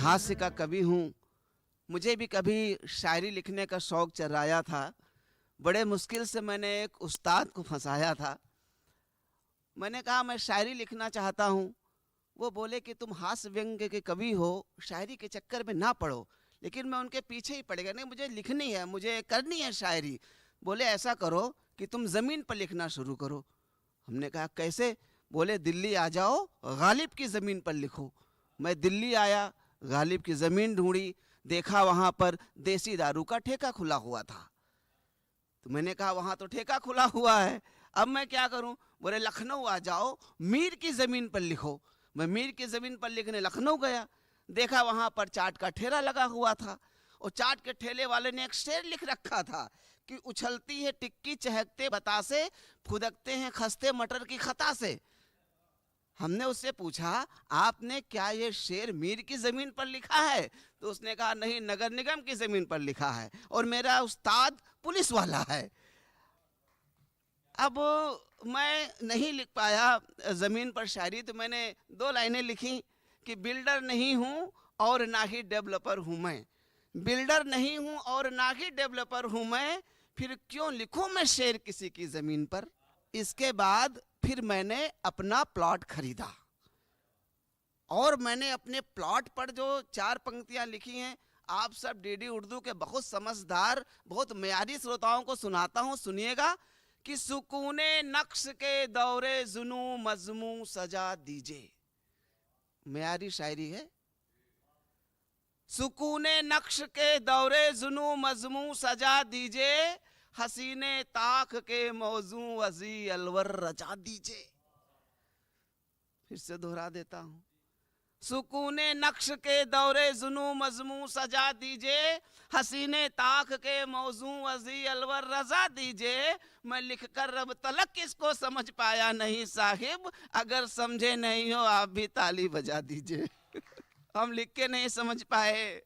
हास्य का कवि हूँ। मुझे भी कभी शायरी लिखने का शौक़ चर्राया था। बड़े मुश्किल से मैंने एक उस्ताद को फंसाया था। मैंने कहा मैं शायरी लिखना चाहता हूँ। वो बोले कि तुम हास्य व्यंग्य के कवि हो, शायरी के चक्कर में ना पड़ो। लेकिन मैं उनके पीछे ही पड़ गया, नहीं मुझे लिखनी है, मुझे करनी है शायरी। बोले ऐसा करो कि तुम ज़मीन पर लिखना शुरू करो। हमने कहा कैसे? बोले दिल्ली आ जाओ, गालिब की ज़मीन पर लिखो। मैं दिल्ली आया, गालिब की ज़मीन ढूंढी, देखा वहाँ पर देसी दारू का ठेका खुला हुआ था। तो मैंने कहा वहाँ तो ठेका खुला हुआ है, अब मैं क्या करूँ? बोले लखनऊ आ जाओ, मीर की ज़मीन पर लिखो। मैं मीर की ज़मीन पर लिखने लखनऊ गया, देखा वहाँ पर चाट का ठेला लगा हुआ था। और चाट के ठेले वाले ने एक शेर लिख रखा था कि उछलती है टिक्की चहकते बतासे, फुदकते हैं खस्ते मटर की खता से। हमने उससे पूछा आपने क्या ये शेर मीर की ज़मीन पर लिखा है? तो उसने कहा नहीं, नगर निगम की ज़मीन पर लिखा है और मेरा उस्ताद पुलिस वाला है। अब मैं नहीं लिख पाया ज़मीन पर शायरी, तो मैंने 2 लाइनें लिखी कि बिल्डर नहीं हूँ और ना ही डेवलपर हूँ मैं। बिल्डर नहीं हूँ और ना ही डेवलपर हूँ मैं, फिर क्यों लिखूँ मैं शेर किसी की ज़मीन पर। इसके बाद फिर मैंने अपना प्लॉट खरीदा और मैंने अपने प्लॉट पर जो 4 पंक्तियां लिखी हैं, आप सब डीडी उर्दू के बहुत समझदार, बहुत मेयारी श्रोताओं को सुनाता हूं, सुनिएगा कि सुकूने नक्श के दौरे जुनू मजमू सजा दीजिए। मेयारी शायरी है। सुकूने नक्श के दौरे जुनू मजमू सजा दीजिए, हसीने ताक के मौजू अजी अलवर रचा दीजिए। फिर से दोहरा देता हूं। सुकूने नक्श के दौरे जुनू मजमू सजा दीजिए, हसीने ताक के मौजू अजी अलवर रजा दीजिए। मैं लिखकर रब तलक इसको समझ पाया नहीं साहिब, अगर समझे नहीं हो आप भी ताली बजा दीजिए। हम लिख के नहीं समझ पाए,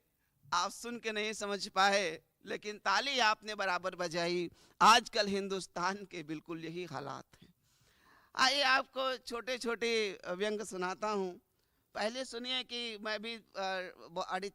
आप सुन के नहीं समझ पाए, लेकिन ताली आपने बराबर बजाई। आजकल हिंदुस्तान के बिल्कुल यही हालात हैं। आइए आपको छोटे छोटे व्यंग सुनाता हूँ। पहले सुनिए कि मैं भी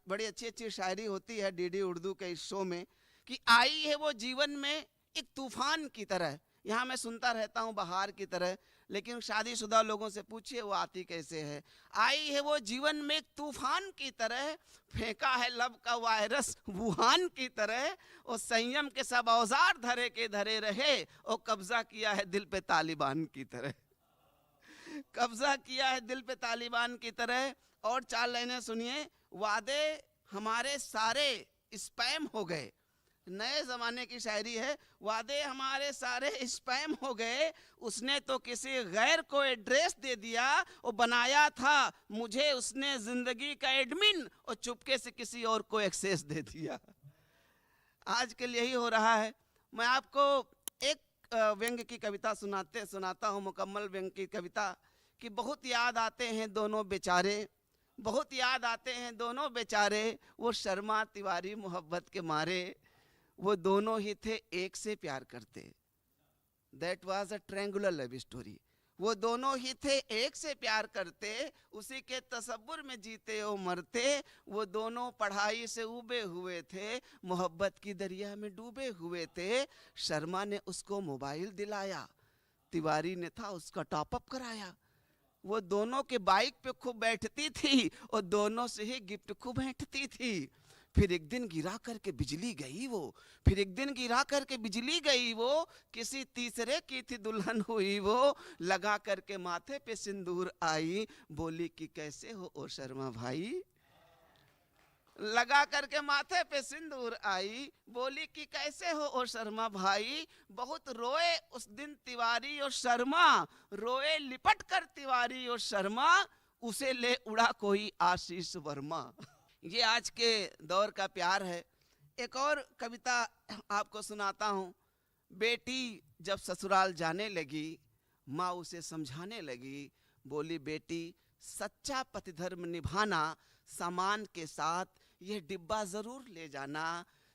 बड़ी अच्छी अच्छी शायरी होती है डीडी उर्दू के इस शो में, कि आई है वो जीवन में एक तूफान की तरह। यहाँ मैं सुनता रहता हूँ बहार की तरह, लेकिन शादीशुदा लोगों से पूछिए वो आती कैसे है। आई है वो जीवन में एक तूफान की तरह, फेंका है लब का वायरस वुहान की तरह। और संयम के सब औजार धरे के धरे रहे, और कब्जा किया है दिल पे तालिबान की तरह। कब्जा किया है दिल पे तालिबान की तरह। और 4 लाइनें सुनिए। वादे हमारे सारे स्पैम हो गए, नए जमाने की शायरी है। वादे हमारे सारे स्पैम हो गए, उसने तो किसी गैर को एड्रेस दे दिया, और बनाया था मुझे उसने जिंदगी का एडमिन, और चुपके से किसी और को एक्सेस दे दिया। आजकल यही हो रहा है। मैं आपको एक व्यंग्य की कविता सुनाता हूँ, मुकम्मल व्यंग्य की कविता, कि बहुत याद आते हैं दोनों बेचारे, बहुत याद आते हैं दोनों बेचारे, वो शर्मा तिवारी मोहब्बत के मारे। वो दोनों ही थे एक से प्यार करते, that was a triangular love story. वो दोनों ही थे एक से प्यार करते, उसी के तसव्वुर में जीते और मरते। वो दोनों पढ़ाई से उबे हुए थे, मोहब्बत की दरिया में डूबे हुए थे। शर्मा ने उसको मोबाइल दिलाया, तिवारी ने था उसका टॉपअप कराया। वो दोनों के बाइक पे खूब बैठती थी, और दोनों से ही गिफ्ट खूब बैठती थी। फिर एक दिन गिरा करके बिजली गई वो, फिर एक दिन गिरा करके बिजली गई वो, किसी तीसरे की थी दुल्हन हुई वो। लगा करके माथे पे सिंदूर आई, बोली कि कैसे हो ओ शर्मा भाई। लगा करके माथे पे सिंदूर आई, बोली कि कैसे हो ओ शर्मा भाई। बहुत रोए उस दिन तिवारी और शर्मा, रोए लिपट कर तिवारी और शर्मा, उसे ले उड़ा कोई आशीष वर्मा। ये आज के दौर का प्यार है। एक और कविता आपको सुनाता हूँ। बेटी जब ससुराल जाने लगी, माँ उसे समझाने लगी, बोली बेटी सच्चा पतिधर्म निभाना, सामान के साथ ये डिब्बा जरूर ले जाना।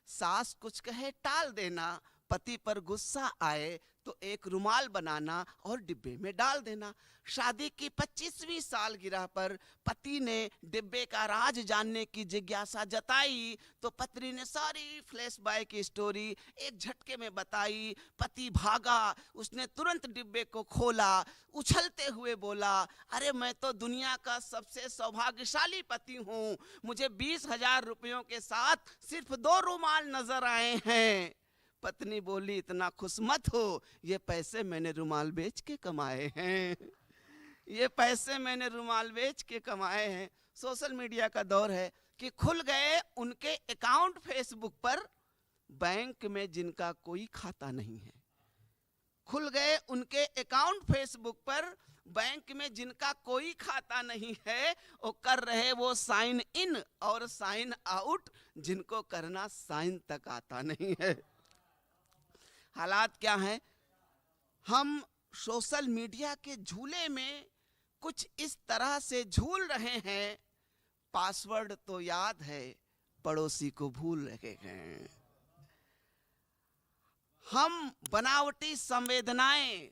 सास कुछ कहे टाल देना, पति पर गुस्सा आए तो एक रुमाल बनाना और डिब्बे में डाल देना। शादी की 25वीं सालगिरह पर पति ने डिब्बे का राज जानने की जिज्ञासा जताई तो पत्नी ने सारी फ्लैशबैक की स्टोरी एक झटके में बताई। पति भागा, उसने तुरंत डिब्बे को खोला, उछलते हुए बोला, अरे मैं तो दुनिया का सबसे सौभाग्यशाली पति हूँ, मुझे 20,000 रुपयों के साथ सिर्फ 2 रुमाल नजर आए हैं। पत्नी बोली, इतना खुश मत हो, ये पैसे मैंने रुमाल बेच के कमाए हैं, ये पैसे मैंने रुमाल बेच के कमाए हैं। सोशल मीडिया का दौर है कि खुल गए उनके अकाउंट फेसबुक पर, बैंक में जिनका कोई खाता नहीं है। खुल गए उनके अकाउंट फेसबुक पर, बैंक में जिनका कोई खाता नहीं है, वो कर रहे वो साइन इन और साइन आउट, जिनको करना साइन तक आता नहीं है। हालात क्या है, हम सोशल मीडिया के झूले में कुछ इस तरह से झूल रहे हैं, पासवर्ड तो याद है, पड़ोसी को भूल रहे हैं। हम बनावटी संवेदनाएं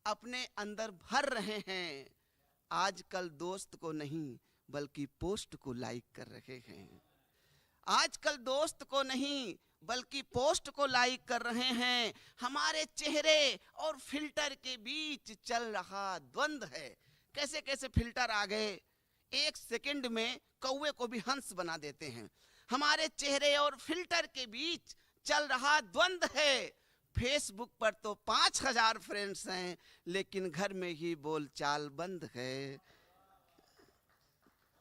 अपने अंदर भर रहे हैं, आजकल दोस्त को नहीं बल्कि पोस्ट को लाइक कर रहे हैं। आजकल दोस्त को नहीं बल्कि पोस्ट को लाइक कर रहे हैं। हमारे चेहरे और फिल्टर के बीच चल रहा द्वंद्व है। कैसे कैसे फिल्टर आ गए, 1 सेकंड में कौवे को भी हंस बना देते हैं। हमारे चेहरे और फिल्टर के बीच चल रहा द्वंद्व है। फेसबुक पर तो 5,000 फ्रेंड्स हैं, लेकिन घर में ही बोलचाल बंद है,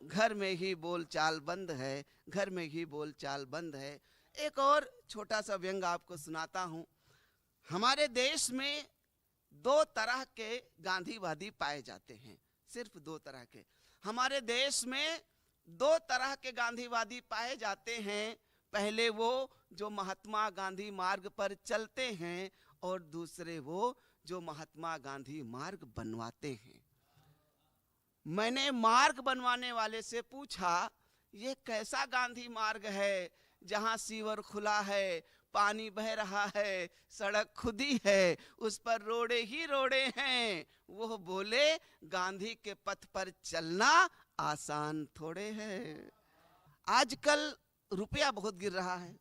घर में ही बोलचाल बंद है, घर में ही बोलचाल बंद है। एक और छोटा सा व्यंग आपको सुनाता हूं। हमारे देश में 2 तरह के गांधीवादी पाए जाते हैं, सिर्फ 2 तरह के। हमारे देश में 2 तरह के गांधीवादी पाए जाते हैं। पहले वो जो महात्मा गांधी मार्ग पर चलते हैं और दूसरे वो जो महात्मा गांधी मार्ग बनवाते हैं। मैंने मार्ग बनवाने वाले से पूछा, ये कैसा गांधी मार्ग है जहां सीवर खुला है, पानी बह रहा है, सड़क खुदी है, उस पर रोड़े ही रोड़े हैं। वो बोले, गांधी के पथ पर चलना आसान थोड़े है। आजकल रुपया बहुत गिर रहा है,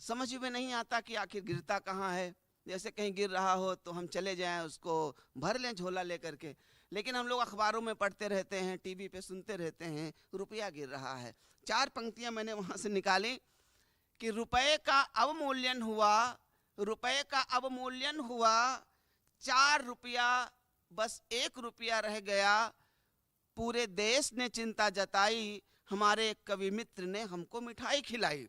समझ में नहीं आता कि आखिर गिरता कहाँ है। जैसे कहीं गिर रहा हो तो हम चले जाएं, उसको भर लें झोला लेकर के, लेकिन हम लोग अखबारों में पढ़ते रहते हैं, टीवी पे सुनते रहते हैं, रुपया गिर रहा है। 4 पंक्तियां मैंने वहां से निकाली कि रुपए का अवमूल्यन हुआ, रुपए का अवमूल्यन हुआ, 4 रुपया बस 1 रुपया रह गया। पूरे देश ने चिंता जताई, हमारे एक कवि मित्र ने हमको मिठाई खिलाई।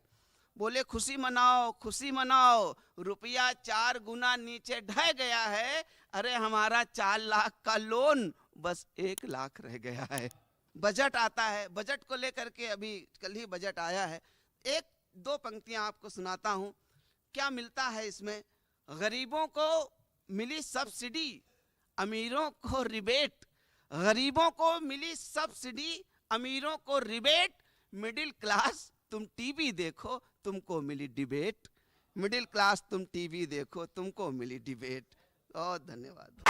बोले, खुशी मनाओ, खुशी मनाओ, रुपया 4 गुना नीचे ढह गया है। अरे हमारा 4 लाख का लोन बस 1 लाख रह गया है। बजट आता है, बजट को लेकर के अभी कल ही बजट आया है। 1-2 पंक्तियां आपको सुनाता हूं, क्या मिलता है इसमें। गरीबों को मिली सब्सिडी, अमीरों को रिबेट। गरीबों को मिली सब्सिडी, अमीरों को रिबेट। मिडिल क्लास तुम टीवी देखो, तुमको मिली डिबेट। मिडिल क्लास तुम टीवी देखो, तुमको मिली डिबेट। बहुत धन्यवाद।